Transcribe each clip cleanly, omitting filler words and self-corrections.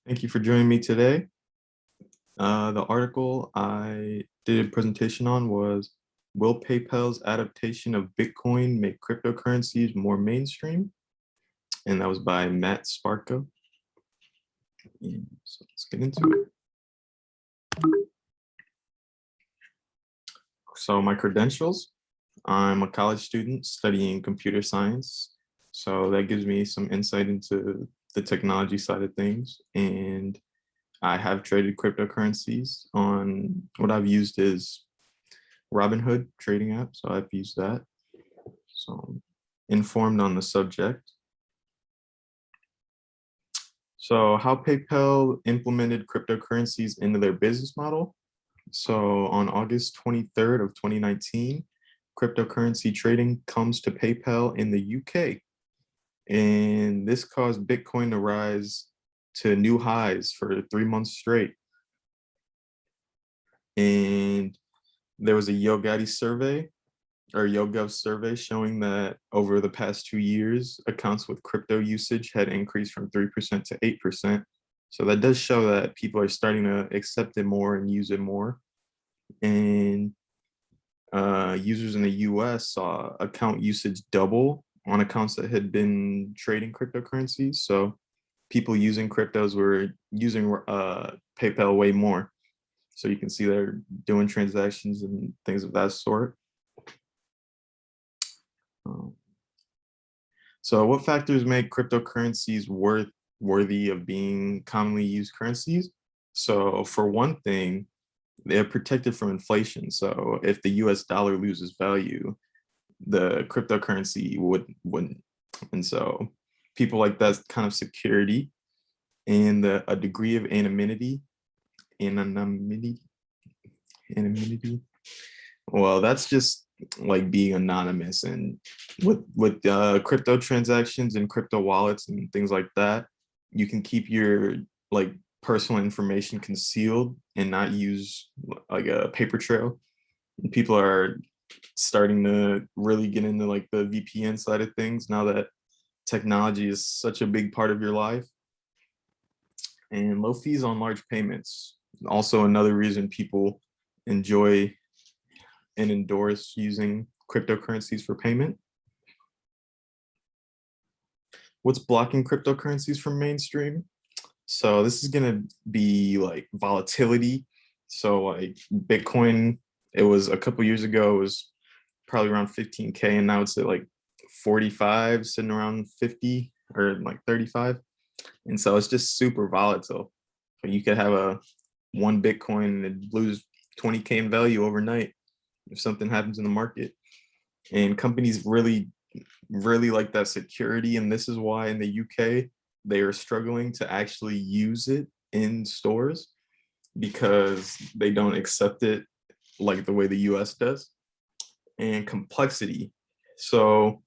Thank you for joining me today. The article I did a presentation on was Will PayPal's adaptation of Bitcoin make cryptocurrencies more mainstream? And that was by Matt Sparko. And so let's get into it. So my credentials, I'm a college student studying computer science. So that gives me some insight into the technology side of things. And I have traded cryptocurrencies on what I've used is Robinhood trading app. So I've used that. So I'm informed on the subject. So how PayPal implemented cryptocurrencies into their business model. So on August 23rd of 2019, cryptocurrency trading comes to PayPal in the UK. And this caused Bitcoin to rise to new highs for 3 months straight. And there was a YoGadi survey or YoGov survey showing that over the past 2 years, accounts with crypto usage had increased from 3% to 8%. So that does show that people are starting to accept it more and use it more. And users in the US saw account usage double on accounts that had been trading cryptocurrencies. So people using cryptos were using PayPal way more. So you can see they're doing transactions and things of that sort. So what factors make cryptocurrencies worthy of being commonly used currencies? So for one thing, they're protected from inflation. So if the US dollar loses value, the cryptocurrency wouldn't. And so people like that kind of security and a degree of anonymity. Well, that's just like being anonymous, and with crypto transactions and crypto wallets and things like that, you can keep your like personal information concealed and not use like a paper trail. And people are starting to really get into like the VPN side of things now that technology is such a big part of your life. And low fees on large payments. Also another reason people enjoy and endorse using cryptocurrencies for payment. What's blocking cryptocurrencies from mainstream? So this is gonna be like volatility. So like Bitcoin, it was a couple years ago, it was probably around 15K, and now it's at like 45, sitting around 50 or like 35. And so it's just super volatile. You could have a one Bitcoin and lose 20K in value overnight if something happens in the market. And companies really like that security. And this is why in the UK, they are struggling to actually use it in stores because they don't accept it like the way the US does. And complexity. So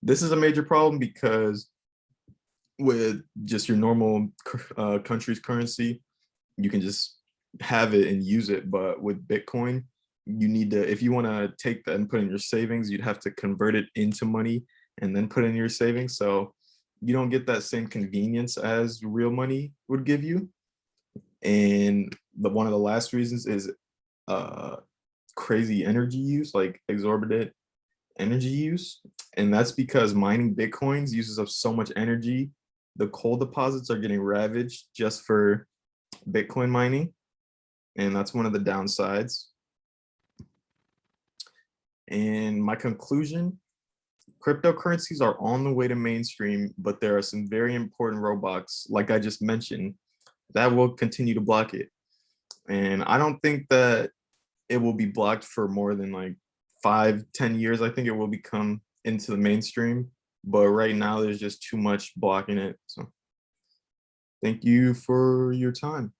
this is a major problem because with just your normal country's currency, you can just have it and use it. But with Bitcoin, you need to, if you want to take that and put in your savings, you'd have to convert it into money and then put in your savings. So you don't get that same convenience as real money would give you. And one of the last reasons is crazy energy use, like exorbitant energy use. And that's because mining Bitcoins uses up so much energy. The coal deposits are getting ravaged just for Bitcoin mining. And that's one of the downsides. And my conclusion, cryptocurrencies are on the way to mainstream, but there are some very important roadblocks, like I just mentioned, that will continue to block it. And I don't think that it will be blocked for more than like 5-10 years. I think it will become into the mainstream, but right now there's just too much blocking it. So thank you for your time.